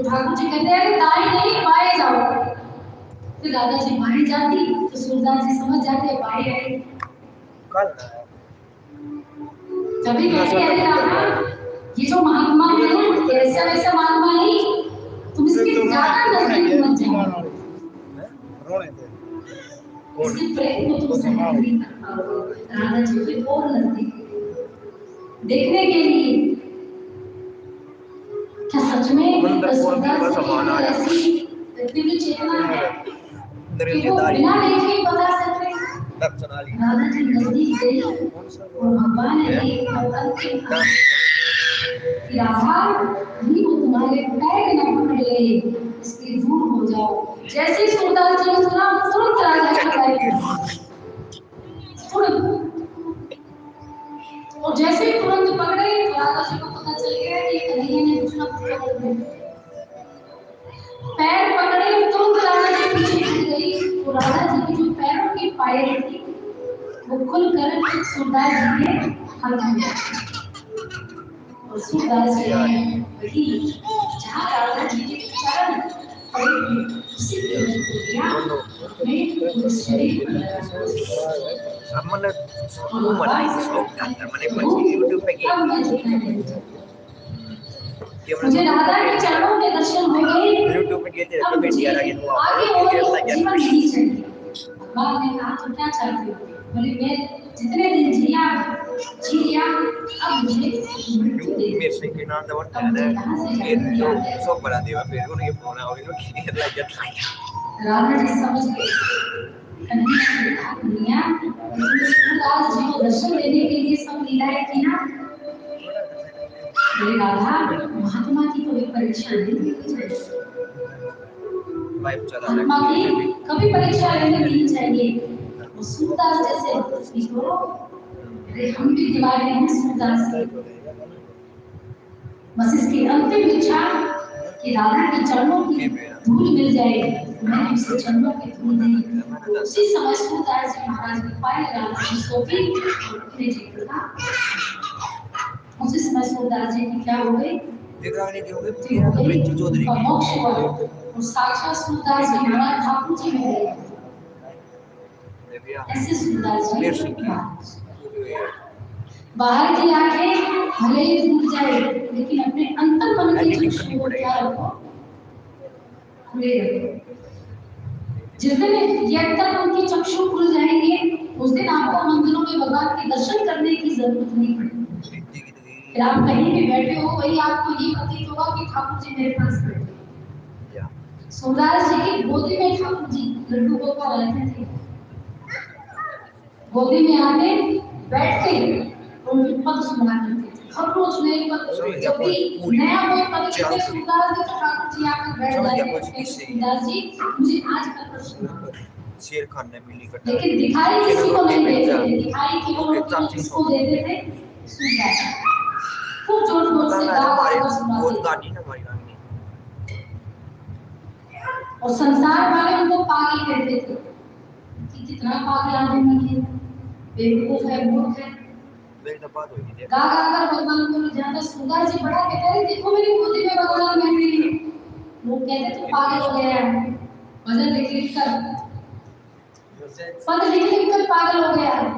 तो ठाकुर जी कहते हैं दाएं नहीं बाएं जाओ। फिर राधा जी बाएं जाती तो सूरदास जी समझ जाते बाएं आए। तभी कहते हैं राधा ये जो महात्मा है ऐसा वैसा महात्मा नहीं, तुम इसके ज्यादा नजदीक मत जाओ। इसके प्रेम को तुम सहन नहीं कर पाओगे। राधा जी के और नजदीक देखने के लिए क्या सच में सूरदास जी ऐसी दिव्य चेतना है कि वो बिना देखे बता सकते हैं। राधा जी नजदीक गई और भगवान ने एक अंतिम कहा कि राधा भी वो तुम्हारे पैर न पकड़ ले, इसलिए दूर हो जाओ। जैसे सूरदास जी ने सुना तुरंत राजा का पैर तुरंत, और जैसे तुरंत पकड़े तो राधा जी को पता चल गया कि कन्हैया ने कुछ ना कुछ पकड़ लिया। पैर पकड़े तुरंत राधा जी पीछे हट गई तो राधा जी की जो पैरों की पायल थी वो खुलकर सूरदास जी के हाथ में गई। और सूरदास जी ने वही जहाँ राधा जी के चरण पड़े उसी के दिया में उस शरीर हमने मैंने पढ़ी YouTube पे मुझे राधा के चरणों के दर्शन हो गए। YouTube पे कहते रहते मैं दिया आगे तो आगे और जीवन नहीं चाहिए। भगवान ने कहा तुम क्या चाहते हो? बोले मैं जितने दिन जिया जी लिया, अब मुझे मृत्यु दे। मेरे से के नाम दवा है ये तो सब बना देगा फिर उन्हें फोन आओगे तो खेत लग जाता है। राधा जी समझ गए दुनिया सूरदास जी को दर्शन देने के लिए सब लीलाएं की ना। राधा महात्मा की कोई परीक्षा नहीं लेनी चाहिए। महात्मा की कभी परीक्षा लेनी चाहिए। सूरदास जैसे हम भी दीवाने हैं सूरदास से। बस इसकी अंतिम इच्छा कि राधा के चरणों की धूल मिल जाए, मैं उसे चरणों की धूल नहीं। उसी समय सूरदास जी महाराज की पायल राधा जी सोपी और उन्हें जी था। उसी समय सूरदास जी की क्या हो गई? मोक्ष हुआ और साक्षात सूरदास जी महाराज ठाकुर जी में गए। ऐसे सूरदास जी बाहर की आंखें भले ही टूट जाए लेकिन अपने अंतर मन की चक्षु को क्या रखो, खुले रखो। जिस दिन ये अंतर मन की चक्षु खुल जाएंगे उस दिन आपको मंदिरों में भगवान के दर्शन करने की जरूरत नहीं पड़ेगी। फिर आप कहीं भी बैठे हो वही आपको ये प्रतीत होगा कि ठाकुर जी मेरे पास बैठे। सूरदास जी की गोदी में ठाकुर जी लड्डू गोपाल रहते थे। गोदी में आके बैठते उनकी पद सुना करते थे। हर रोज नए पद, जब भी नया कोई पद कहते सूरदास जी तो ठाकुर जी आकर बैठ जाते। सूरदास जी मुझे आज का पद सुना। शेर खान ने मिली कटा लेकिन दिखाई किसी को नहीं देते थे। दिखाई केवल किसको देते थे? सूरदास जी। खूब जोर से गा सुनाते और संसार वाले उनको पागल कहते थे कि कितना पागल आदमी है, बेवकूफ है, मूर्ख है। गा गा कर भगवान को जाता। सूरदास जी बड़ा कहते हैं देखो मेरी गोदी में भगवान बैठ रहे हैं। लोग कहते तू पागल हो गया है, भजन लिख लिख कर, पद लिख लिख कर पागल हो गया है।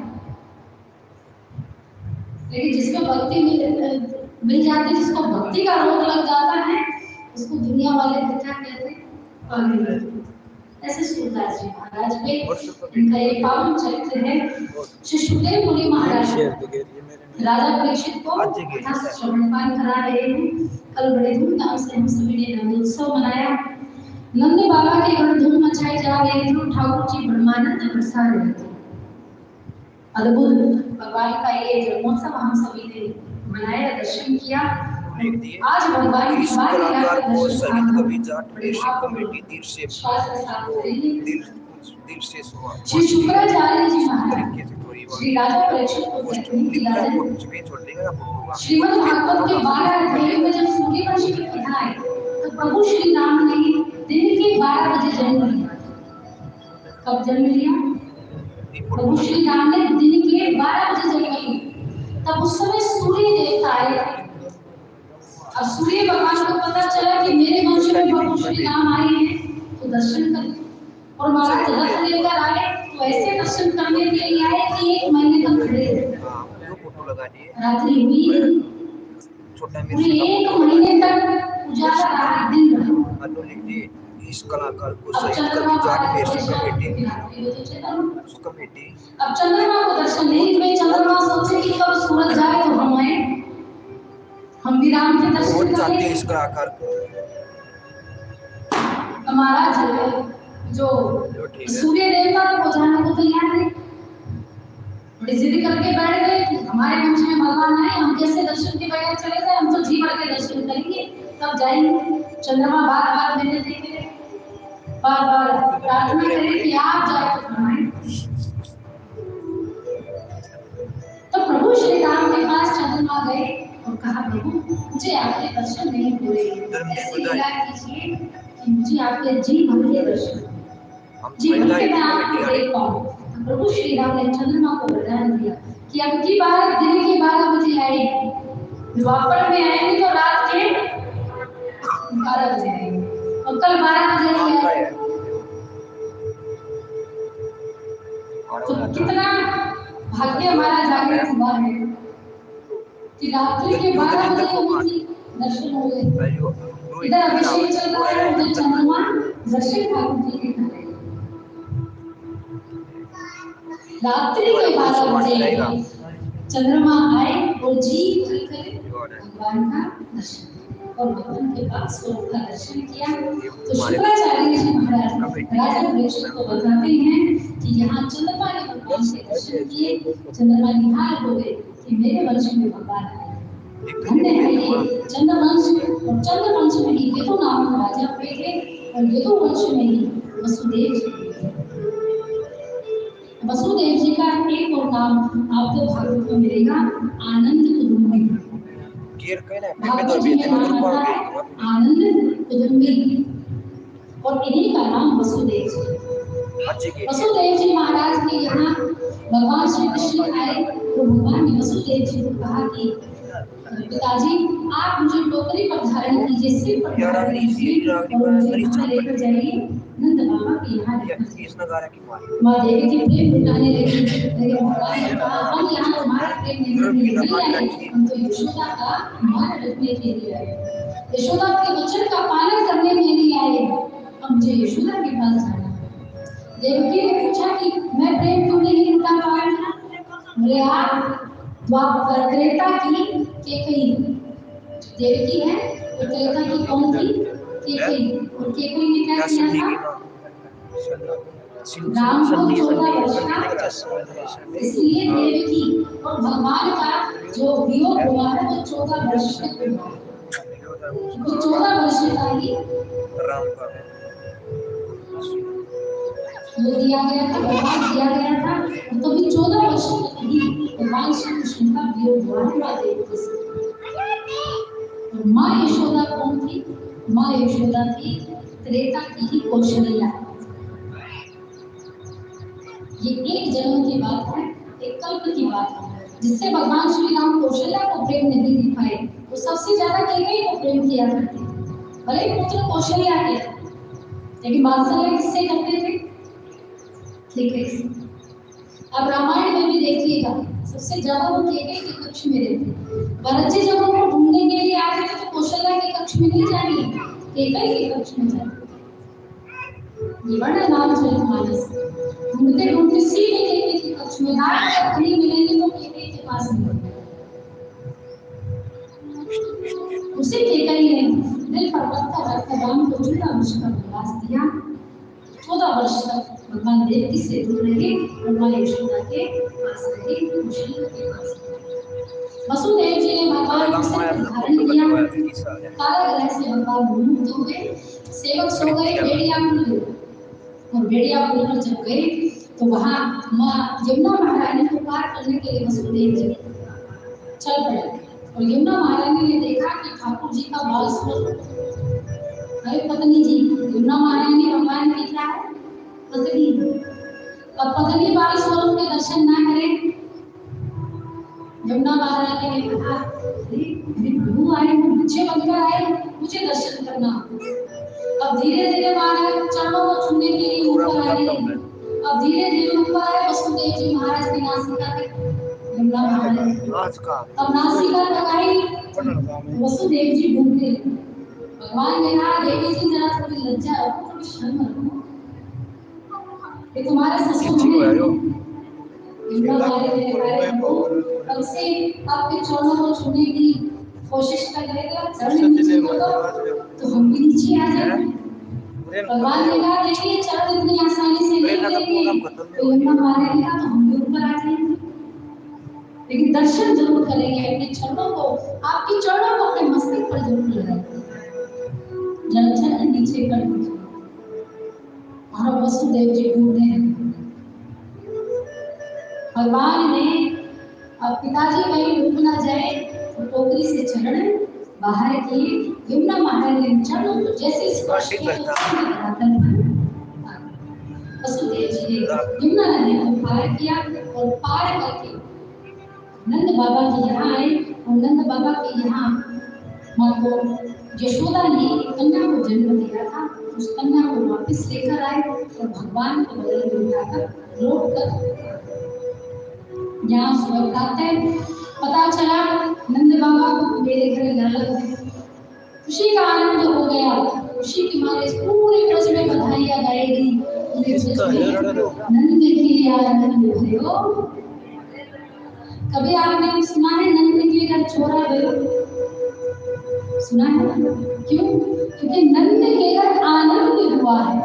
लेकिन जिसको भक्ति मिल जाती है, जिसको भक्ति का रोग लग जाता है, उसको दुनिया वाले क्या कहते हैं? पागल। ऐसे सूरदास जी महाराज में इनका ये पावन चरित्र है। श्री सुखदेव मुनि महाराज राजा परीक्षित को श्रवणपान करा रहे हैं। कल बड़े धूमधाम से हम सभी ने नंदोत्सव मनाया। नंद बाबा के घर धूम मचाई जा रही थी। ठाकुर जी ब्रह्मानंद बरसा रहे थे। अद्भुत भगवान का ये जन्मोत्सव हम सभी ने मनाया, दर्शन किया। आज भगवान की बात श्री शुक्राचार्य जी महाराज श्री राजा परीक्षित को श्रीमद् भागवत के 12 अध्यायों में जब सूर्यवंशी की कथा है तो प्रभु श्री राम ने दिन के 12 बजे जन्म लिया। कब जन्म लिया? प्रभु श्री राम ने दिन के 12 बजे जन्म लिया। तब उस समय सूर्य देवता आए। अब सूर्य भगवान को पता चला कि मेरे वंश में श्री राम आए हैं तो दर्शन करें, और महाराज रथ लेकर आए तो ऐसे दर्शन करने के लिए आए कि 1 महीने तक खड़े रहे। फोटो लगा दिए, रात्रि हुई, छोटा पूरे 1 महीने तक उजाला रहा, दिन रहा। अनु लिख दिए इस कलाकार को अब सही चंद्रमा कर जाट बाहर बेसिक कमेटी अब उस कमेटी चंद्रमा को दर्शन नहीं हुए। चंद्रमा सोचे कि कब सूरज जाए तो हम आए, हम भी राम के वोट दर्शन चाहते हैं करें। इस कलाकार को। हमारा जो ठीक है। सूर्य देवता को जाने को तैयार नहीं, बड़ी जिद करके बैठ गए कि हमारे वंश में भगवान आए, हम कैसे दर्शन के बगैर चले जाए, हम तो जी भर के दर्शन करेंगे तब जाएंगे। चंद्रमा बार बार मैंने देखे, बार बार प्रार्थना करे कि आप जाए तो हम आए। तो प्रभु श्री राम के पास चंद्रमा गए और कहा, प्रभु मुझे आपके दर्शन नहीं हुए, ऐसे लीला कीजिए कि मुझे आपके जी भर के दर्शन, जी भर के मैं आपको देख पाऊं। प्रभु श्री राम ने चंद्रमा को वरदान दिया कि अब की बार दिन के 12 बजे आएगी, द्वापर में आएंगे तो रात के 12 बजे आएंगे, और कल 12 बजे आएंगे। तो कितना भाग्य हमारा जागृत हुआ है कि रात्रि के 12 बजे हमें दर्शन हो गए। इधर अभिषेक चल रहा है, उधर चंद्रमा दर्शन ठाकुर जी के कर रहे हैं। रात्रि के 12 बजे चंद्रमा आए और जी भरकर भगवान का दर्शन, और भगवान के पास स्वरूप का दर्शन किया। तो शुक्राचार्य जी महाराज राजा परीक्षित को बताते हैं कि यहाँ चंद्रमा ने भगवान के दर्शन किए, चंद्रमा निहाल हो गए कि मेरे वंश में भगवान आए। धन्य है ये चंद्रवंश, और चंद्रवंश में ही यदु नाम राजा हुए थे, और यदु वंश में ही वसुदेव जी। वसुदेव जी का एक और नाम आपको भागवत में मिलेगा, आनंद कुदुम्बी। भागवत जी में नाम आता है आनंद कुदुम्बी, और इन्हीं का नाम वसुदेव जी। वसुदेव जी महाराज के यहाँ भगवान श्री कृष्ण आए तो भगवान ने वसुदेव जी को कहा कि पिताजी आप मुझे टोकरी पर धारण कीजिए, सिर पर धारण कीजिए, और मुझे यहाँ लेकर जाइए नंद बाबा के यहाँ। माँ देवी की प्रेम लुटाने लगी, लेकिन भगवान ने कहा हम यहाँ तुम्हारा प्रेम नहीं आए, हम तो यशोदा का मान रखने के लिए आए, यशोदा के वचन का पालन करने के लिए आए, हम मुझे यशोदा के पास जाना। देवकी ने पूछा कि मैं प्रेम क्यों नहीं लुटा पा रहा? बोले आप त्रेता की केकई देवकी है, तो त्रेता की कौन थी? केकई। और केकई ने क्या किया था? राम को 14 वर्ष का, इसलिए देवकी और भगवान का जो वियोग हुआ है वो 14 वर्ष तक हुआ, तो 14 वर्ष का ही राम का वो दिया गया था, वरदान दिया गया था, तो भी 14 वर्ष तक ही भगवान श्री कृष्ण का वियोग हुआ है माँ देवकी से। और माँ यशोदा कौन थी? माँ यशोदा थी त्रेता की ही कौशल्या। ये एक जन्म की बात है, एक कल्प की बात है, जिससे भगवान श्री राम कौशल्या को प्रेम नहीं दिखाए, वो सबसे ज्यादा केकई को प्रेम किया करते थे। भले ही पुत्र कौशल्या के, लेकिन वात्सल्य किससे करते थे? केकई से। अब रामायण में भी देखिएगा, सबसे ज्यादा वो केकई के कक्ष में रहते। भरत जी जब उनको ढूंढने के लिए आए थे तो कौशल्या के कक्ष में नहीं जानी है, केकई के कक्ष में जानी। ये बड़ा नाम चरितमानस, ढूंढते ढूंढते सीधे केकई के कक्ष में रात नहीं मिलेंगे तो केकई के पास मिलेंगे। उसी केकई ने दिल पर पत्थर रखकर राम को 14 वर्ष का वनवास दिया। 14 वर्ष तक भगवान देवकी से दूर रहे, माँ यशोदा के पास रहे, कौशल्या के पास रहे। वसुदेव जी ने भगवान को धारण किया, कारागृह से भगवान मुक्त हुए, सेवक सो गए, भेड़िया खुल गए, और भेड़िया खुलकर जब गए तो वहाँ माँ यमुना महारानी को पार करने के लिए वसुदेव जी चल पड़े, और यमुना महारानी ने देखा कि ठाकुर जी का बाल स्वरूप, अरे पत्नी जी, यमुना महारानी भगवान की क्या है? पत्नी। अब पत्नी बाल स्वरूप के दर्शन ना करें, यमुना महारानी ने कहा मेरे प्रभु आए, मुझे बनकर आए, मुझे दर्शन करना। अब अब धीरे धीरे महाराज चरणों को छूने के लिए ऊपर आने लगे। अब धीरे धीरे ऊपर आए वसुदेव जी महाराज की नासिका तक गंगा महाराज अब नासिका तक आई वसुदेव जी ढूंढते भगवान ने कहा देवी जी जरा थोड़ी लज्जा रखो, थोड़ी शर्म रखो, ये तुम्हारे ससुर हैं गंगा महाराज तब से आपके चरणों को छूने की कोशिश कर रहेगा, चरण नीचे कर दो तो हम भी नीचे आ जाएंगे। भगवान ने कहा देखिए चरण इतनी आसानी से नहीं करेंगे, तो यमुना महाराज ने कहा तो हम भी ऊपर आ जाएंगे, लेकिन दर्शन जरूर करेंगे अपने चरणों को, आपके चरणों को अपने मस्तक पर जरूर लगाएंगे, जल नीचे कर दीजिए। और वसुदेव जी ढूंढते हैं भगवान ने अब पिताजी कहीं रुक ना जाए तो टोकरी से चरण बाहर किए, यमुना महाराज ने चरणों को जैसे स्पर्श किया वसुदेव जी ने यमुना नदी को पार किया और पार करके नंद बाबा के यहाँ आए और नंद बाबा के यहाँ माँ को यशोदा ने कन्या को जन्म दिया था, उस कन्या को वापस लेकर आए और भगवान को बगल में उठाकर लौट कर यहाँ स्वर्ग आते हैं। पता चला नंद बाबा को मेरे घर लालक है, खुशी का आनंद हो गया, खुशी के मारे पूरे ब्रज में बधाइयाँ गाएगी, नंद की आनंद भयो। कभी आपने सुना है नंद के घर छोरा भयो? सुना है? क्यों? क्योंकि नंद के घर आनंद हुआ है,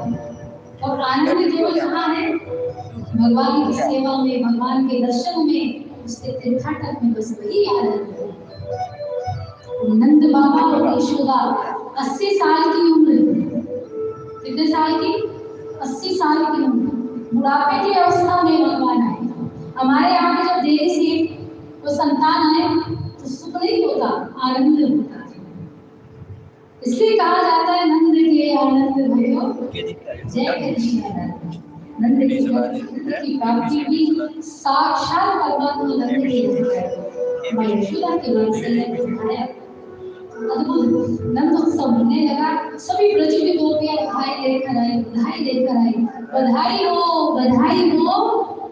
और आनंद केवल कहाँ है? भगवान की सेवा में, भगवान के दर्शन में, उसके तीर्थाटन में, बस वही आनंद है। नंद बाबा और यशोदा 80 साल की उम्र, कितने साल की? 80 साल की उम्र, बुढ़ापे की अवस्था में भगवान आए। हमारे यहाँ पे जब देरी से कोई संतान आए तो सुख नहीं होता, आनंद होता है, इसलिए कहा जाता है नंद के आनंद भयो जय कृष्ण। नंद की प्राप्ति भी साक्षात परमात्मा नंद ने दिखाया, यशोदा के वात्सल्य ने दिखाया। अद्भुत नंद उत्सव होने लगा, सभी ब्रज की गोपियां बधाई लेकर आई, बधाई लेकर आई, बधाई हो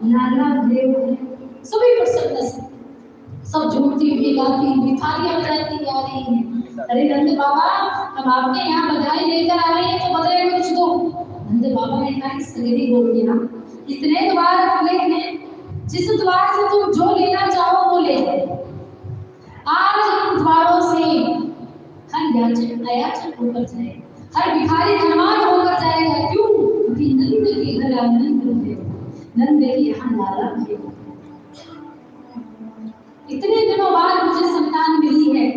लाला देव है। सभी प्रसन्न से सब झूमती हुई गाती हुई थालियां बजाती आ रही हैं। अरे नंद बाबा हम आपके यहाँ बधाई लेकर आ रहे हैं तो बदले में कुछ दो। नंद बाबा ने कहा सगेरी गोपियां इतने द्वार खुले हैं, जिस द्वार से तुम जो लेना चाहो वो ले लो। आज इन द्वारों से हर याचक अयाचक होकर जाएगा, हर भिखारी धनवान होकर जाएगा। क्यों? क्योंकि नंद के घर आनंद है, नंद के यहाँ लाला है। इतने दिनों बाद मुझे संतान मिली है,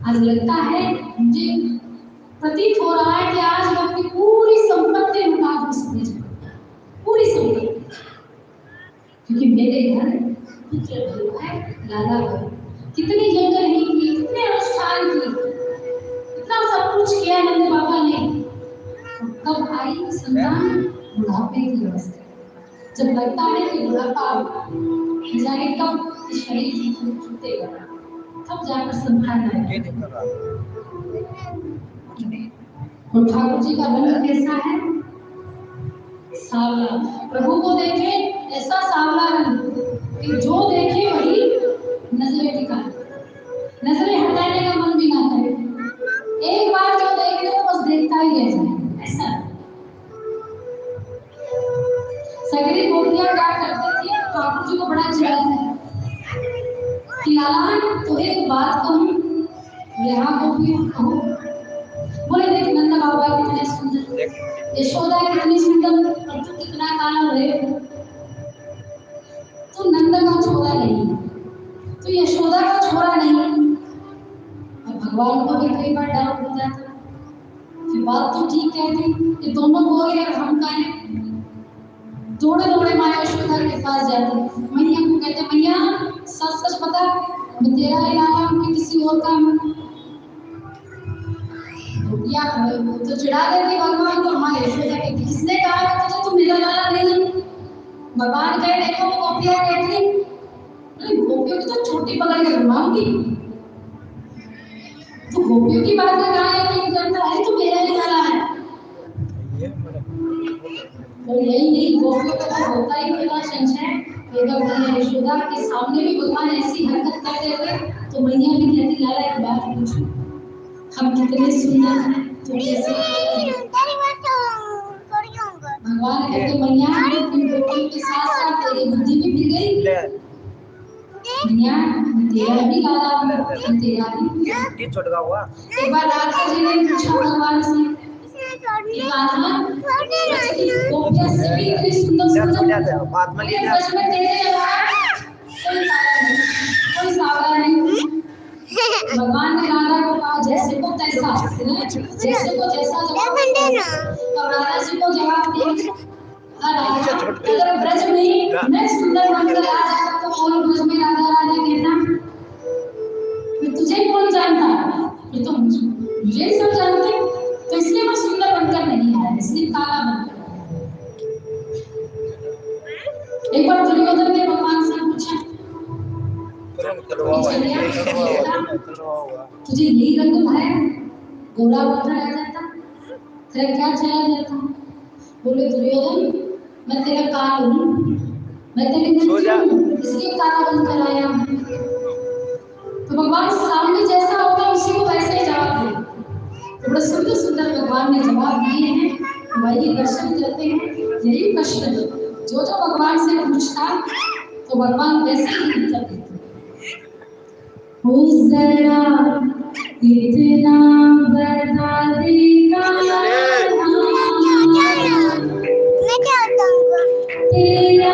आज लगता है मुझे प्रतीत हो रहा है कि आज मैं अपनी पूरी संपत्ति लुटा दूं समझ पूरी संपत्ति, क्योंकि मेरे घर पुत्र भयो है लाला भयो। कितनी जंगलनी की, कितने अनुष्ठान की, इतना सब कुछ किया नंद बाबा ने। कब आई संतान? बुढ़ापे की अवस्था, जब लगता है कि बुढ़ापा जाए तब शरीर की छूटेगा, तब जाकर संतान आएगा। और ठाकुर जी का रंग कैसा है? सावला। प्रभु को देखे ऐसा सावला रंग कि जो देखे वही नजरें टिकाए, नजरें हटाने का मन भी ना करे। एक बार जो देख ले बस देखता ही रह जाए, ऐसा। सगरी गोपियां क्या करती थी, ठाकुर जी को बड़ा चिढ़ाती है कि लाला तो एक बात कहूं, यहाँ गोपियों कहो। बोले देख नंद बाबा कितने सुंदर, यशोदा कितनी सुंदर, और तू कितना काला रहे हो। तू नंद का छोरा नहीं, तू यशोदा का छोरा नहीं। और भगवान को भी कई बार डाउट हो जाता कि बात तो ठीक कहती कि दोनों गोरे और हम का है। दौड़े दौड़े माँ यशोदा के पास जाते, मैया को कहते मैया सच सच बता, मैं तेरा ही लाला हूँ कि किसी और का हूँ। या तो चिढ़ा देती भगवान को, माँ यशोदा कहती किसने कहा तुझे तू मेरा लाला नहीं। भगवान कहे देखो वो गोपियां कहती, अरे गोपियों की तो छोटी पकड़ के घुमाऊंगी, तो गोपियों की बात में कहा है कि करता है तो मेरा ही यही नहीं, गोपियों का तो होता ही था संशय। जब यशोदा के सामने भी भगवान ऐसी हरकत करते थे तो मैया भी कहती लाला एक बात पूछूं, हम कितने सुंदर हैं तो कैसे भगवान कहते मैया इन गोपियों के साथ साथ तेरी बुद्धि भी बिगड़ गई मैया, तेरा भी लाला हूं, तेरा भी छोटा हुआ। एक बार राधा जी ने पूछा भगवान से कि राधा गोपियां से भी इतनी सुंदर बात में लिए सच में तेरे अलावा कोई सावला नहीं। भगवान ने राधा को कहा जैसे को तैसा, जैसे को जैसा जवाब देना। तो राधा जी को जवाब दिया अगर ब्रज में मैं सुंदर बनकर आ जाता तो कौन ब्रज में राधा राधा कहता, मैं तुझे कौन जानता, ये तो मुझे ही सब जानते, तो इसलिए मैं सुंदर बनकर नहीं आया, इसलिए काला बनकर। एक बार दुर्योधन ने भगवान से पूछा तुझे यही रंग भाया, गोरा गोरा रह जाता, तेरा क्या चला जाता। बोले दुर्योधन मैं तेरा काल हूँ, मैं तेरे मित्र हूँ, इसलिए काला बनकर आया हूँ। तो भगवान सामने जैसा होगा उसी को वैसे ही जवाब दे। तो बड़े सुंदर सुंदर भगवान ने जवाब दिए हैं, वही दर्शन करते हैं। यही प्रश्न जो जो भगवान से पूछता तो भगवान वैसे ही उत्तर देते। जरा इतना बता देगा तेरा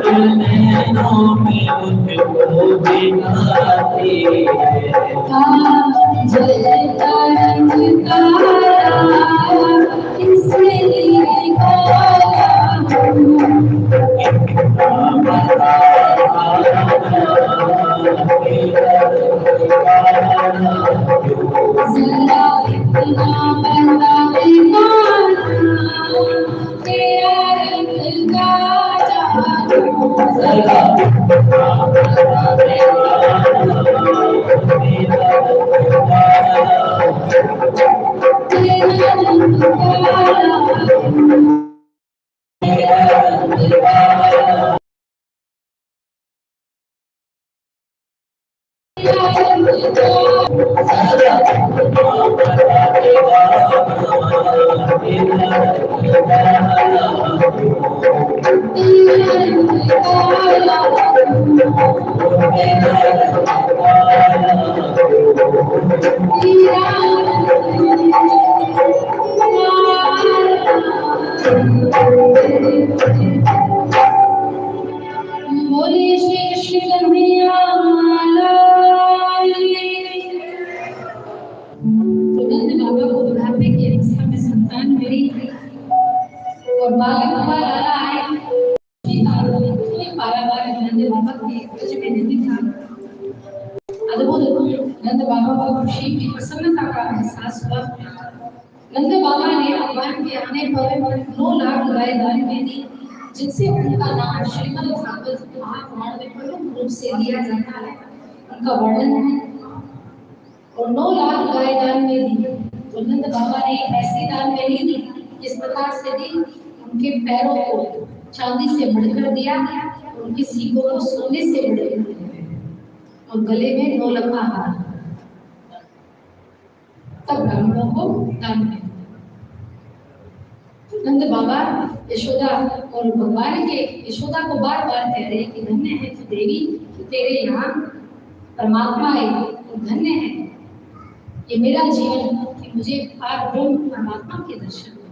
नैनों में मुझको दिखाती है। जलता रंग काला इसलिए काला जरा इतना बता दीवाना तेरा रंग काला जरा तेरा रंग काला बोले श्री कृष्ण कन्हैया लाल की। तो नंद बाबा को बुढ़ापे की अवस्था में संतान मिली और बालक हुआ लाला आए पारावार नंद बाबा के कुछ में नहीं था। अद्भुत नंद बाबा को खुशी की प्रसन्नता का एहसास हुआ। नंद बाबा ने भगवान के आने पर 9 लाख गाय दान में दी, जिनसे उनका नाम श्रीमद् भागवत महापुराण में प्रमुख रूप से लिया जाता है, उनका वर्णन है। और 9 लाख गाय दान में दी। तो नंद बाबा ने ऐसी दान में ली थी, इस प्रकार से दी, उनके पैरों को चांदी से मढ़कर दिया, उनकी सींगों को सोने से मढ़कर दिया और गले में 9 लखा हार, तब ब्राह्मणों को दान में। नंद बाबा यशोदा और भगवान के यशोदा को बार बार कह रहे कि धन्य है तू देवी कि तेरे यहाँ परमात्मा है, और धन्य है ये मेरा जीवन कि मुझे आज ब्रह्म परमात्मा के दर्शन हुए।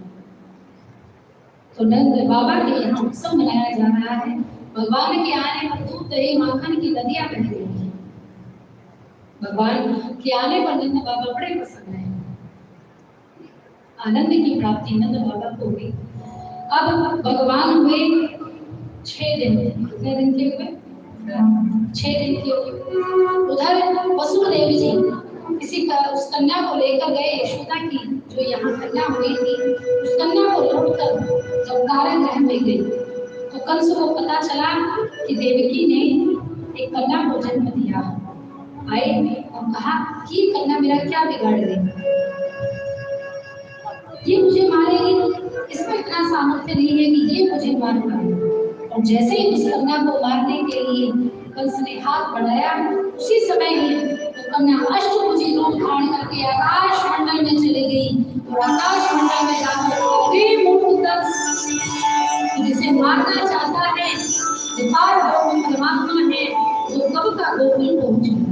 तो नंद बाबा के यहाँ उत्सव मनाया जा रहा है। भगवान के आने पर दूध दही माखन की नदियां बह रही हैं। भगवान के आने पर नंद बाबा बड़े प्रसन्न हैं। आनंद की प्राप्ति नंद बाबा को हुई। अब भगवान हुए 6 दिन। कितने दिन के हुए? 6 दिन के हुए। उधर वसुदेव जी किसी का उस कन्या को लेकर गए, यशोदा की जो यहाँ कन्या हुई थी, उस कन्या को लौटकर जब कारागृह में गई तो कंस को पता चला कि देवकी ने एक कन्या को जन्म दिया। आए और कहा कि कन्या मेरा क्या बिगाड़ देगी, ये मुझे मारेगी, इसमें इतना सामर्थ्य नहीं है कि ये मुझे मार पाए। और जैसे ही उस कन्या को मारने के लिए कंस ने हाथ बढ़ाया, उसी समय ही वो कन्या अष्टभुजी रूप धारण करके आकाश मंडल में चली गई और आकाश मंडल में जाकर जिसे मारना चाहता है, परमात्मा है, जो कब का गोकुल पहुंच गया।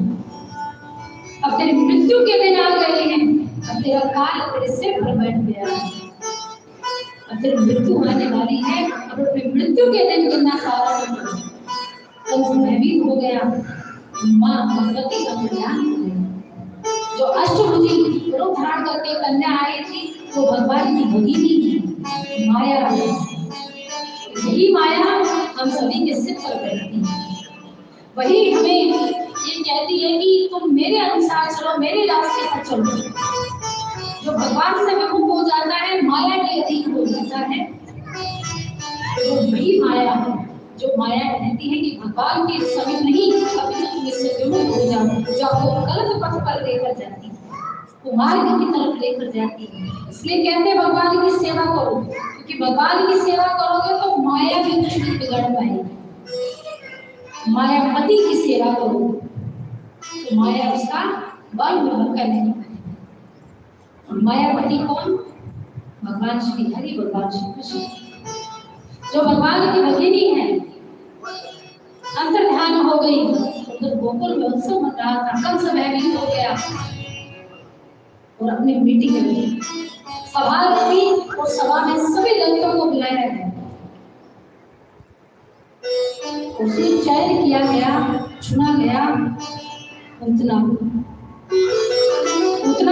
अब तेरी मृत्यु के दिन आ गए हैं, अब तेरा काल तेरे सिर पर बैठ गया है, अब तेरी मृत्यु आने वाली है। अब अपने मृत्यु के दिन गिनना कारण कंस भयभीत हो गया। मां भगवती का कल्याण हो गया। जो अष्टभुजी रूप धारण करके कन्या आई थी वो भगवान की भगिनी थी, माया। यही माया हम सभी के सिर पर बैठती है। वही हमें ये कहती है कि तुम मेरे अनुसार चलो, मेरे रास्ते पर चलो। जो भगवान से विमुख हो जाता है, माया के अधीन हो जाता है, तो वही माया है जो माया कहती है कि भगवान के समीप नहीं, कभी तो तुम इससे विमुख हो जाओ, जो आपको गलत पथ पर लेकर जाती है, वो मार्ग की तरफ लेकर जाती है। इसलिए कहते हैं भगवान की सेवा करो, क्योंकि भगवान की सेवा करोगे तो माया भी कुछ नहीं बिगड़ पाएगी। मायापति की सेवा करो तो माया उसका बल ग्रहण करने लगता है। और मायापति कौन? भगवान श्री हरि, भगवान श्री कृष्ण, जो भगवान की भगिनी है। अंतर्ध्यान हो गई, उधर गोकुल में उत्सव मन रहा था, कंस भयभीत हो गया और अपनी मीटिंग रखी, सभा रखी और सभा में सभी दंतों को बुलाया गया। उसे चयन किया गया, चुना गया। उतना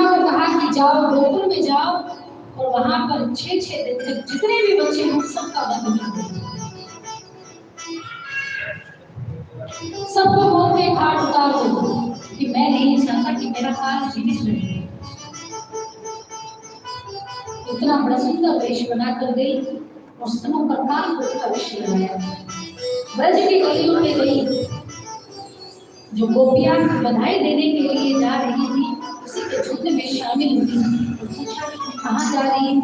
को कहा कि जाओ गोकुल में जाओ और वहां पर 6 दिन तक जितने भी बच्चे हों सबका वध करो। सबको मौत के घाट उतार दो कि मैं नहीं चाहता कि मेरा काल जीवित रहे। इतना बड़ा सुंदर वेश बना कर गई और स्तनों पर काल को अवश्य लगाया। ब्रज की गलियों में गई, जो गोपियां बधाई देने के लिए जा रही थी उसी के झुंड में शामिल हुई। पूछा कहाँ जा रही है?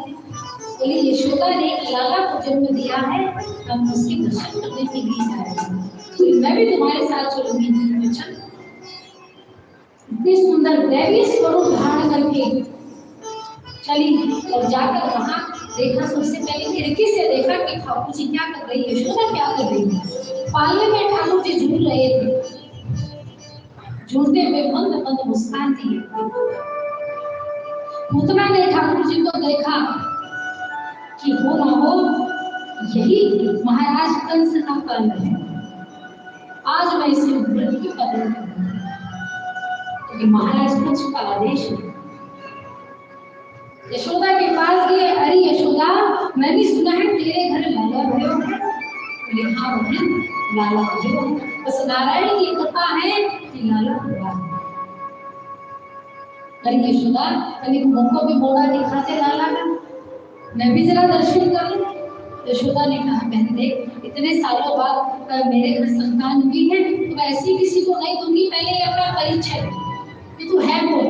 बोली यशोदा ने लाला को जन्म दिया है, हम उसके दर्शन करने के लिए जा रहे हैं। मैं भी तुम्हारे साथ चलूंगी। इतनी सुंदर दैवीय स्वरूप धारण करके चली और जाकर वहां देखा। सबसे पहले खिड़की से देखा कि ठाकुर जी क्या कर रही है, यशोदा क्या कर रही है। पालने में ठाकुर जी झूल रहे थे, झूलते हुए मंद मंद मुस्कान दी। पूतना ने ठाकुर जी को देखा कि हो ना हो यही महाराज कंस का कर्म है, आज मैं इसे मृत्यु का दंड दूंगा। महाराज कंस का आदेश है। यशोदा के पास गए, अरे यशोदा मैं भी सुना है तेरे घर लाला भयो है। बोले हाँ बहन लाला भयो, बस नारायण की कृपा है कि लाला हुआ। अरे यशोदा कभी मुझको भी मोड़ा दिखाते लाला का, मैं भी जरा दर्शन कर लूं। यशोदा ने कहा बहन देख इतने सालों बाद मेरे घर संतान हुई है तो ऐसी किसी को नहीं दूंगी, पहले अपना परिचय कि तू है कौन।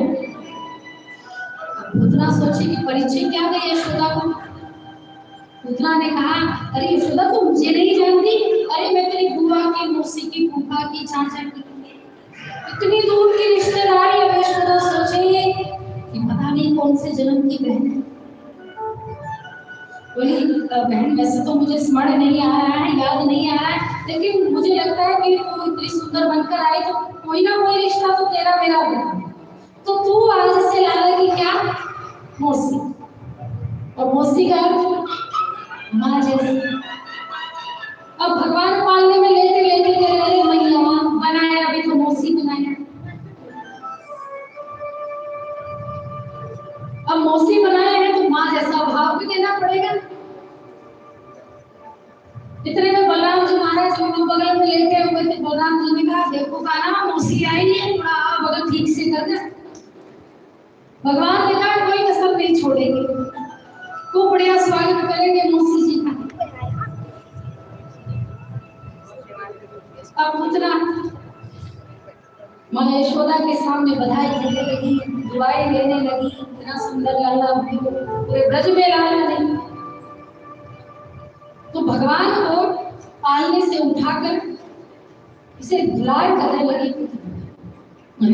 उतना सोचे कि परिचय क्या दे यशोदा को। उतना ने कहा अरे यशोदा तू मुझे नहीं जानती, अरे मैं तेरी बुआ की, मौसी की, फूफा की, चाचा की, इतनी दूर की रिश्तेदारी। अब यशोदा सोचे कि पता नहीं कौन से जन्म की बहन है। बोली बहन वैसे तो मुझे स्मरण नहीं आ रहा है, याद नहीं आ रहा है, लेकिन मुझे लगता है कि तू इतनी सुंदर बनकर आई तो कोई ना कोई रिश्ता तो तेरा मेरा होगा। तो तू आज से लाला की क्या मौसी, और मौसी का माँ जैसी। अब भगवान पालने में लेते लेते अरे मैया बनाया, अभी तो मौसी बनाया। अब मौसी बनाया है तो माँ जैसा भाव भी देना पड़ेगा। इतने में बलराम जी महाराज को बगल में लेते हुए थे। बलराम जी ने कहा देखो कान्हा मौसी आई है, थोड़ा बगल ठीक से करना। भगवान ने कहा कोई कसर नहीं छोड़ेंगे, खूब बढ़िया स्वागत करेंगे मौसी जी का। अब उतना माँ यशोदा के सामने बधाई देने लगी, दुआएं देने लगी। इतना सुंदर लाला पूरे ब्रज में लाला नहीं। तो भगवान को पालने से उठाकर इसे दुलार करने लगी।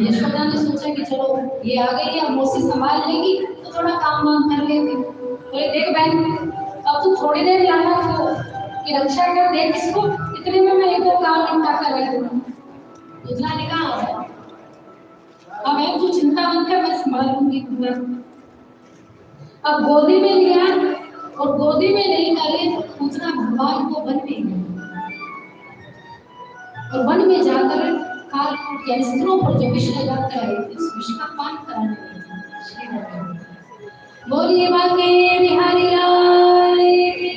यशोदा ने सोचा कि चलो ये आ गई है, मौसी संभाल लेगी तो थोड़ा काम वाम कर लेंगे। बोले देख बहन अब तू थोड़ी देर लाला को की रक्षा कर, देख इसको, इतने में मैं एक दो काम निपटा कर रही हूँ। दूसरा ने कहा अब बहन तू चिंता मत कर, मैं संभाल लूंगी पूरा। अब गोदी में लिया और गोदी में नहीं करे दूसरा भगवान को वन में गया और वन में जाकर काल के स्त्रों पर जो विष लगा कर आई थी उस विष का पान कराने लगी। बोलिए बांके बिहारी लाल की।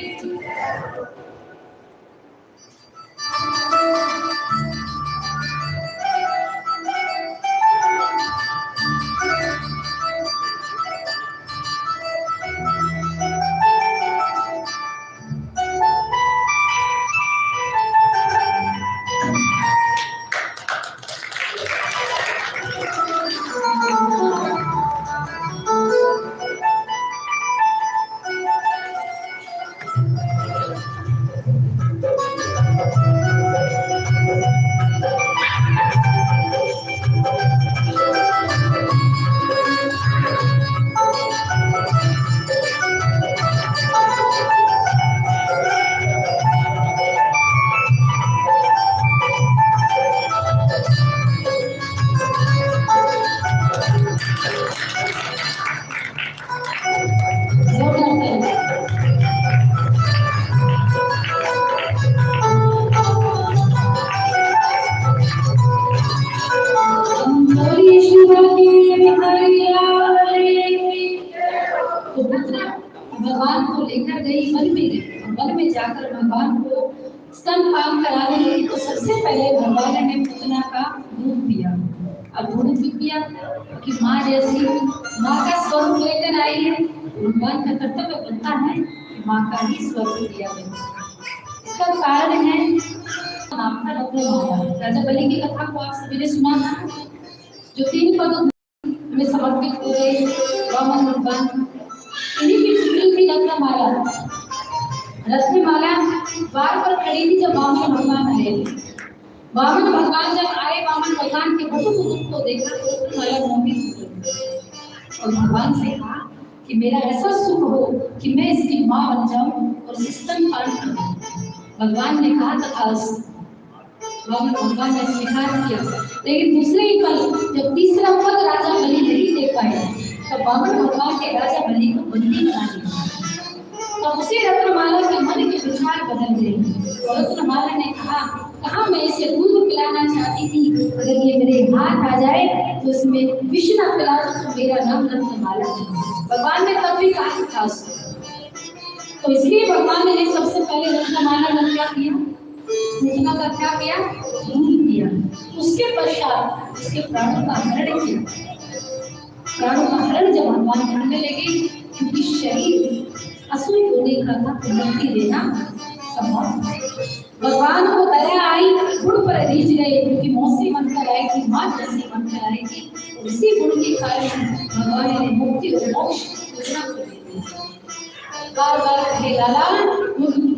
जाकर भगवान को स्तनपान कराने लगी तो सबसे पहले भगवान ने पूतना का दूध पिया। अब दूध भी पिया कि माँ जैसी माँ का स्वरूप लेकर आई है, भगवान का कर्तव्य बनता है कि माँ का ही स्वरूप लिया जाए। इसका कारण है आपका राजा बलि की कथा को आप सभी ने सुना था, जो 3 पद में समर्पित हो गए वामन भगवान। इन्हीं की चुनी थी रत्नमाला। रत्नमाला द्वार पर खड़ी थी जब वामन भगवान आए। वामन भगवान जब आए, वामन भगवान के बटुक रूप को देखा तो रत्नमाला मोहित हो गई और भगवान से कहा कि मेरा ऐसा सुख हो कि मैं इसकी माँ बन जाऊं और स्तनपान करूं। भगवान ने कहा तथास्तु। भगवान ने स्वीकार किया। लेकिन दूसरे ही पल जब तीसरा पद राजा बलि नहीं दे पाए तो वामन भगवान के राजा बलि को बंदी बना दिया। तब उसी रत्नमाला के मन के विचार बदल गए और रत्नमाला ने कहा मैं इसे दूध पिलाना चाहती थी, अगर ये मेरे हाथ आ जाए तो इसमें विष न पिला तो मेरा नाम रत्नमाला है। भगवान ने तब भी कहा था। तो इसलिए भगवान ने सबसे पहले रत्नमाला का क्या किया, पूतना का क्या किया, दूध दिया। उसके पश्चात उसके प्राणों का हरण किया। प्राणों का हरण जब भगवान करने लगे, क्योंकि शरीर असुर होने का था तो मुक्ति देना संभव। भगवान को दया आई, गुण पर रीझ गए, क्योंकि मौसी बनकर आई थी, माँ जैसी बनकर आई थी। उसी गुण के कारण भगवान ने मुक्ति और मोक्ष पूतना को दे दिया। बार बार कहे लाला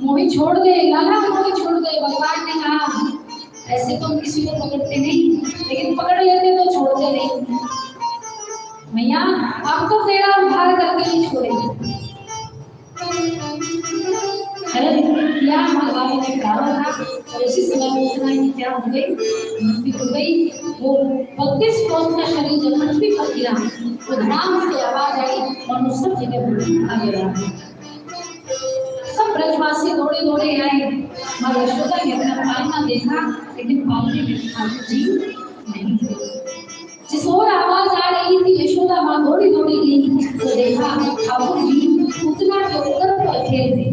मोही छोड़ दे, लाला मोही छोड़ दे। भगवान ने कहा ऐसे तो हम किसी को पकड़ते नहीं, लेकिन पकड़ लेते तो छोड़ते नहीं। मैया अब तो तेरा उद्धार करके ही छोड़ेंगे। क्या भगवान ने कहा था और उसी समय पूतना की क्या हो गई, मृत्यु हो गई। वो 32 कोस का शरीर जब पृथ्वी पर गिरा तो धाम से आवाज आई और सब जगह आ गया। सब ब्रजवासी दौड़े दौड़े आए। माँ यशोदा ने अपना पालना देखा, लेकिन पालने में ठाकुर जी नहीं थे। जिस और आवाज आ रही थी यशोदा माँ दौड़ी दौड़ी गई तो देखा ठाकुर जी पूतना के ऊपर पर खेल रहे,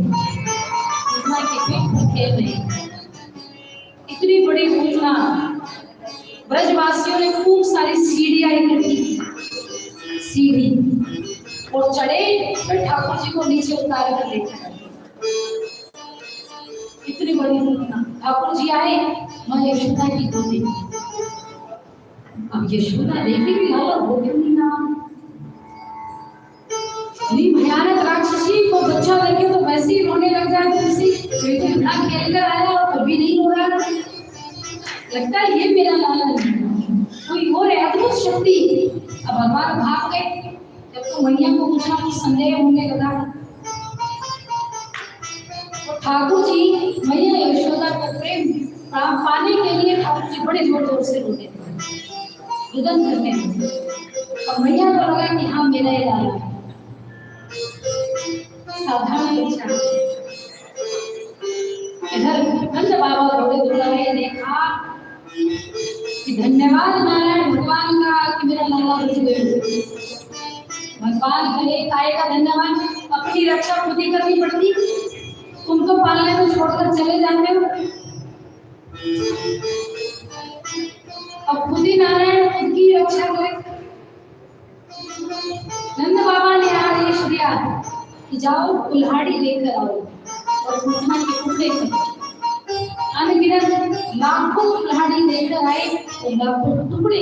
पूतना के पेट पर खेल रहे। इतनी बड़ी पूतना, ब्रजवासियों ने खूब सारी सीढ़ियां इकट्ठी की, सीढ़ी और चढ़े, फिर ठाकुर जी को नीचे उतार कर लेकर इतनी बड़ी पूतना। ठाकुर जी आए, माँ यशोदा की गोदी। अब यशोदा देखी कि लाला वो क्यों नहीं ना, इतनी भयानक राक्षसी को बच्चा देखे तो वैसे ही रोने लग जाए। किसी बेटे ना खेल कर आया और कभी नहीं रो रहा, लगता है ये मेरा लाला नहीं, कोई और अद्भुत शक्ति। अब भगवान भाग गए। जब तो मैया को कुछ ना कुछ संदेह होने लगा तो ठाकुर जी मैया यशोदा को प्रेम पाने के लिए ठाकुर जी बड़े जोर जोर से रोते थे, रुदन करते थे। और मैया को लगा कि हाँ मेरा ये लाला है, सावधान बच्चा। इधर नंद बाबा दौड़े दौड़ाए, देखा कि धन्यवाद नारायण भगवान का कि मेरा लाला बच गए। भगवान करे काय का धन्यवाद, अपनी रक्षा खुद ही करनी पड़ती, तुमको पालने को छोड़कर चले जाते हो। अब खुद ही नारायण खुद की रक्षा करे। नंद बाबा ने आदेश दिया कि जाओ कुल्हाड़ी लेकर आओ और पूतना के टुकड़े करो। अनगिनत लाखों कुल्हाड़ी लेकर आए और लाखों टुकड़े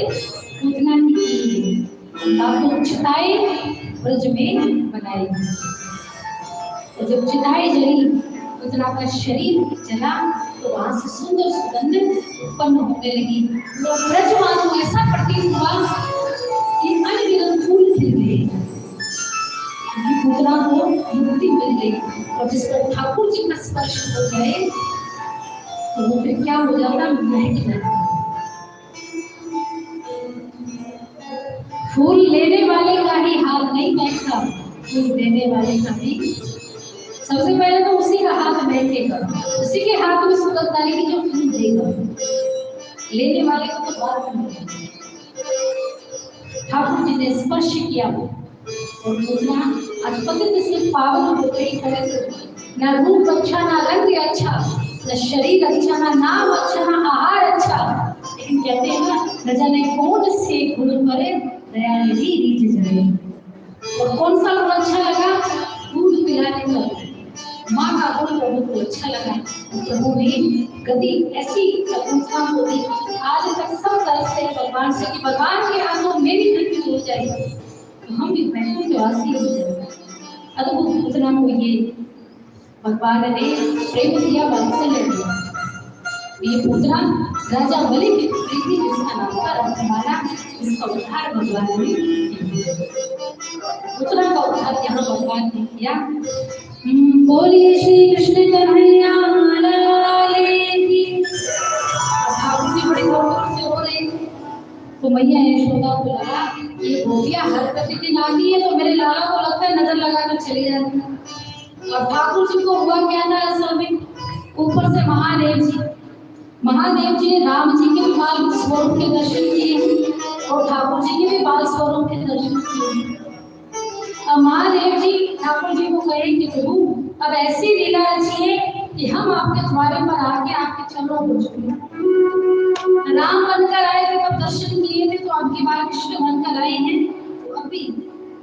पूतना की लाखों चिताएं ब्रज में बनाई। और जब चिताएं जली, पूतना का शरीर जला तो वहां से सुंदर सुगंध उत्पन्न होने लगी। तो ब्रजवासों ऐसा प्रतीत हुआ कि अनगिनत फूल खिल गए, पूतना को मुक्ति मिल गई। और जिस पर ठाकुर जी का स्पर्श हो गए तो वो फिर क्या हो जाता, महक जाता। फूल लेने वाले का ही हाथ नहीं महकता, फूल देने वाले का भी। सबसे पहले तो उसी का हाथ महकेगा, उसी के हाथ में सुगंध आएगी जो फूल देगा, लेने वाले को तो बात नहीं। ठाकुर जी ने स्पर्श किया और पूतना आज पतित से पावन हो गई है। न रूप अच्छा, न रंग अच्छा, न शरीर अच्छा, न नाम अच्छा, न आहार अच्छा, लेकिन कहते हैं ना, न जाने कौन से गुण परे दया निधि रीझ जाए। और कौन सा गुण अच्छा लगा? दूध पिलाने का माँ का गुण प्रभु को अच्छा लगा। प्रभु ने गति ऐसी प्रभुता को दी, आज तक सब तरसते हैं भगवान से कि भगवान के हाथों मेरी मृत्यु हो जाएगी तो हम भी वैकुंठ वासी हो जाएंगे। अद्भुत पूतना को ये भगवान ने प्रेम दिया, वात्सल्य दिया। ये पूतना राजा बलि की प्रीति जिसका नाम था रखवाला, इसका उद्धार भगवान ने पूतना का उद्धार यहाँ भगवान ने किया। बोलिए श्री कृष्ण कन्हैया लाल की। ठाकुर जी बड़ी गौरव से हो रहे तो मैया यशोदा को लगा ये गोपियां हर प्रतिदिन आती है तो मेरे लाला को लगता है नजर लगाकर चली जाती है। और ठाकुर जी को हुआ क्या था असल में, ऊपर से महादेव जी ने राम जी के बाल स्वरूप के दर्शन किए और ठाकुर जी के भी बाल स्वरूप के दर्शन किए। अब महादेव जी ठाकुर जी को कहे कि प्रभु अब ऐसी लीला रचिए कि हम आपके द्वारे पर आके आपके चरणों को झुकें। राम बनकर आए थे तब दर्शन किए थे, तो आपकी बार कृष्ण बनकर आए हैं तो अब भी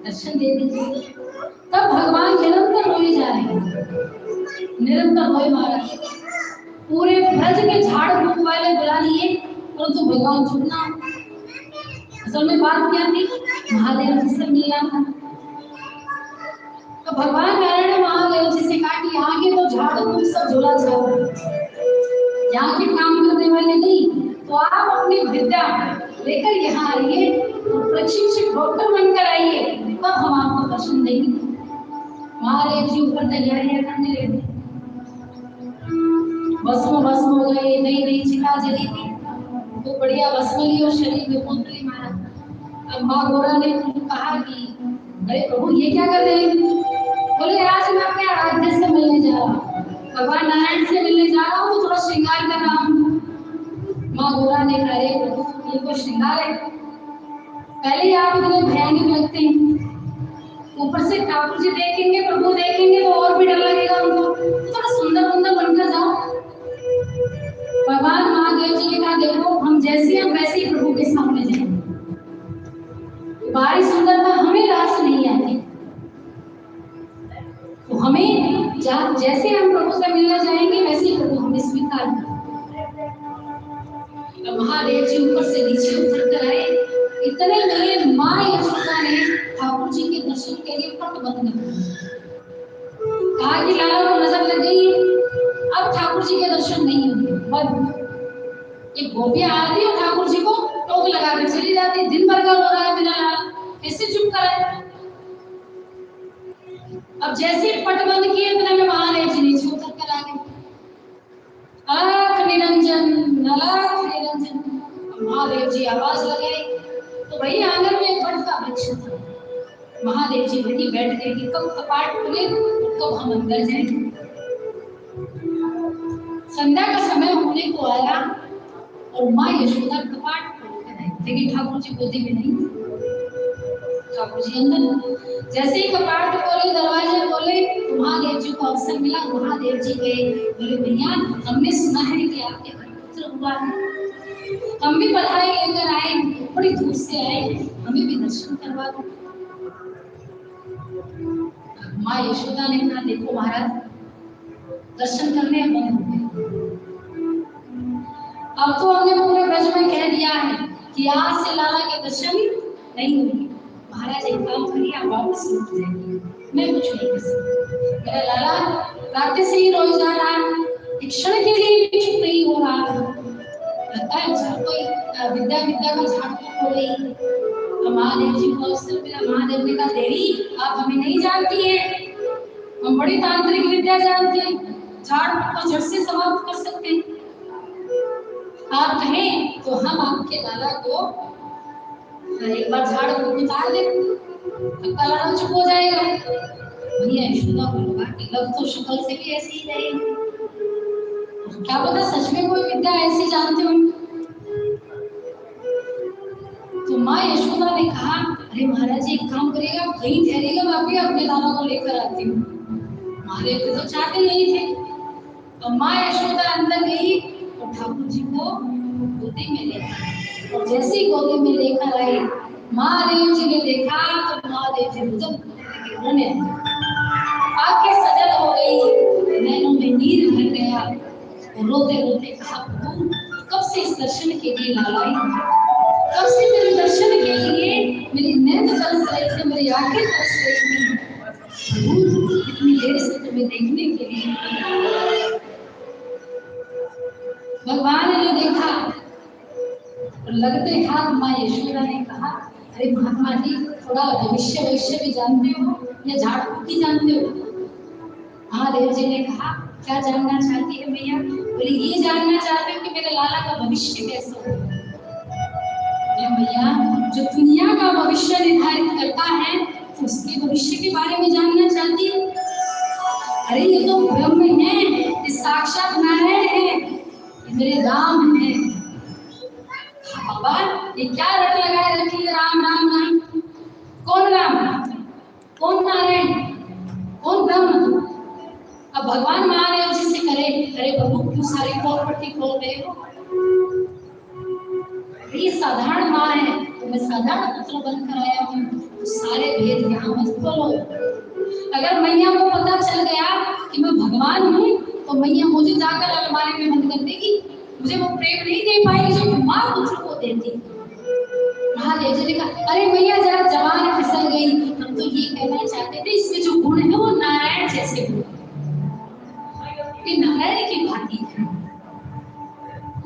दर्शन दे दीजिए। तब भगवान निरंतर रोए जा रहे हैं, निरंतर रोए महाराज। पूरे ब्रज के झाड़ फूक वाले बुला लिए परंतु भगवान झुकना। असल में बात क्या थी, महादेव जी से मिलना था। तो भगवान नारायण ने महादेव जी से कहा कि यहाँ के तो झाड़ फूक सब झोला छाप, यहाँ के काम करने वाले नहीं, तो आप अपनी विद्या लेकर यहाँ आइए और प्रशिक्षित डॉक्टर बनकर आइए, तब हम आपको दर्शन देंगे। महादेव जी ऊपर तैयारियां करने लगे। भस्म हो गए, नई नई चिता जली थी तो बढ़िया भस्म ली और शरीर में पोत ली मारा। अब माँ गोरा ने कहा कि अरे प्रभु ये क्या कर रहे हैं? बोले आज मैं अपने आराध्य से मिलने जा रहा हूँ, भगवान नारायण से मिलने जा रहा हूँ तो थोड़ा श्रृंगार कर रहा हूँ। माँ गोरा ने कहा अरे प्रभु ये कोई श्रृंगार है? पहले ही आप इतने भयानक लगते हैं, ऊपर से ठाकुर जी देखेंगे, प्रभु देखेंगे तो और भी डर लगेगा उनको, तो थोड़ा सुंदर सुंदर बनकर जाओ। भगवान महादेव जी ने कहा देखो हम जैसे हैं वैसे ही प्रभु के सामने जाएंगे, बाहरी सुंदरता हमें रास नहीं आती, तो हमें जैसे हम प्रभु से मिलने जाएंगे वैसे ही प्रभु हमें स्वीकार करें। महादेव जी ऊपर से नीचे उतर कर आए, इतने में माँ यशोदा ने ठाकुर जी के दर्शन के लिए पट बंद कर दिया। कहा कि लाला को नजर लग गई, अब ठाकुर जी के दर्शन नहीं होंगे, बंद। ये गोपियां आती और ठाकुर जी को टोक लगा कर चली जाती, दिन भर का हो रहा है मेरा लाला, कैसे चुप कराए? अब जैसे पट बंद किए इतने में महादेव जी नीचे उतर कर आ गए। अलख निरंजन, अलख निरंजन। महादेव जी आवाज लगाई तो वही आंगन में एक बड़ का वृक्ष था। महादेव जी वहीं बैठ गए कि कब कपाट खुले कब हम अंदर जाएंगे। संध्या का समय होने को आया और माँ यशोदा कपाट खोलकर आई, लेकिन ठाकुर जी गोदी में नहीं। ठाकुर जी अंदर जैसे ही कपाट खोले, दरवाजे खोले तो महादेव जी को अवसर मिला। महादेव जी गए, बोले भैया हमने सुना है कि आपके घर पुत्र हुआ है, हम भी बधाई लेकर आए, बड़ी दूर से आए, हमें भी दर्शन करवा दो। माँ यशोदा ने कहा देखो महाराज दर्शन करने बंद हो गए, अब तो हमने पूरे ब्रज में कह दिया है कि आज से लाला के दर्शन नहीं होंगे। महाराज एक काम करिए, आप वापस लौट जाइए, मैं कुछ नहीं कर सकती। मेरा लाला रात से ही रोज जा रहा है, एक क्षण के लिए भी चुप नहीं हो रहा है, लगता है उसका कोई विद्या का झाड़ हो गई। महादेव जी को अवसर मिला, महादेव ने कहा देवी आप हमें नहीं जानती है, हम बड़ी तांत्रिक विद्या जानते हैं, झाड़ को जड़ से समाप्त कर सकते हैं, आप कहें तो हम आपके लाला को एक बार झाड़ को उतार दे, आपका लाला चुप हो जाएगा। भैया यशोदा को लगा कि लग तो शक्ल से भी ऐसी ही रहेगी, क्या पता सच में कोई विद्या ऐसी जानते हो। तो माँ यशोदा ने कहा अरे महाराज एक काम करेगा, कहीं ठहरेगा, मैं अपने लाला को लेकर आती हूँ। महादेव को तो चाहते नहीं थे। तो माँ यशोदा अंदर गई और ठाकुर जी को गोदी में ले आई। और जैसे ही गोदी में लेकर आई, महादेव जी ने देखा तो महादेव जी रोने आंखें सजल हो गई, नैनों में नीर भर गया। और रोते रोते कहा, प्रभु कब से इस दर्शन के लिए लालाई हूँ, कब से तेरे दर्शन के लिए मेरी नैन तरस रही थी, मेरी आंखें तरस रही थी। प्रभु इतनी देर से तुम्हें देखने के लिए। भगवान ने देखा और लगते हाथ माँ यशोदा ने कहा, अरे महात्मा जी थोड़ा भविष्य भी जानते हो या झाड़ फूक ही जानते हो? महादेव जी ने कहा, क्या जानना चाहती है मैया? बोले ये जानना चाहते हो कि मेरे लाला का भविष्य कैसा हो। मैया जो दुनिया का भविष्य निर्धारित करता है उसके भविष्य के बारे में जानना चाहती है? अरे ये तो ब्रह्म है, ये साक्षात नारायण है, ये मेरे राम है। बाबा ये क्या रट लगाए रखी है, राम राम राम? कौन राम, कौन नारायण, कौन ब्रह्म? अब भगवान महादेव जी से करे, अरे प्रभु क्यों सारे खोल पट्टी खोल रहे हो? ये साधारण माँ है, तो मैं साधारण पुत्र बनकर आया हूँ, तो सारे भेद यहाँ मत खोलो। अगर मैया को पता चल गया कि मैं भगवान हूँ तो मैया मुझे जाकर अलमारी में बंद कर देगी, मुझे वो प्रेम नहीं दे पाएगी जो माँ पुत्र को देती। महादेव जी ने कहा, अरे मैया जरा जवान फिसल गई, हम तो ये कहना चाहते थे इसमें जो गुण है वो नारायण जैसे गुण, कि नारायण की भांति है,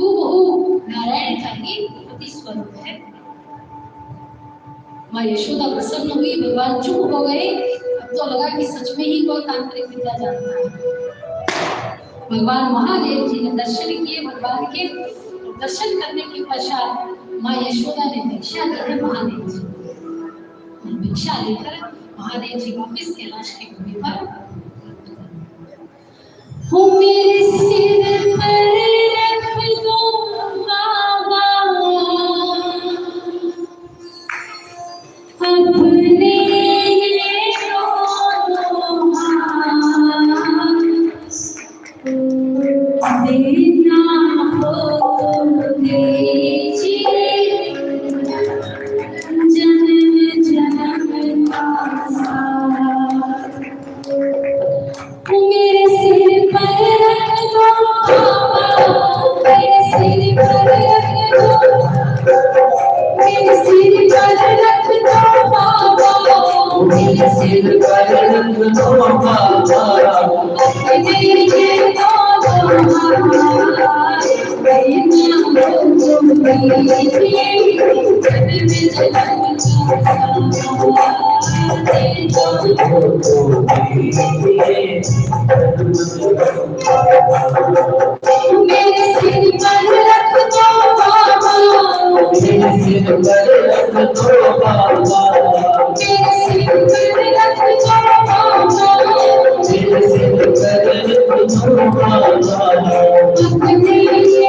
हूबहू नारायण का ही प्रति स्वरूप है। माँ यशोदा प्रसन्न हुई, भगवान चुप हो गए। अब तो लगा कि सच में ही कोई तांत्रिक विद्या जानता है। भगवान महादेव जी ने दर्शन किए भगवान के। दर्शन करने के पश्चात माँ यशोदा ने भिक्षा दी है महादेव जी। भिक्षा लेकर महादेव जी वापिस कैलाश की भूमि पर। हो मेरे सिर पर रख दो बाबा अपने देना हो दीजिए जन्म जन्म का साथ। मेरे सिर पर रख दो बाबा, मेरे सिर पर रख दो, मेरे सिर पर रख दो बाबा, मेरे सिर पर रख दो बाबा, अपने ये मेरे सिर पर रख दो बाबा, मेरे सिर पर रख दो बाबा, मेरे सिर पर रख दो बाबा, मेरे सिर पर रख दो बाबा, अपने ये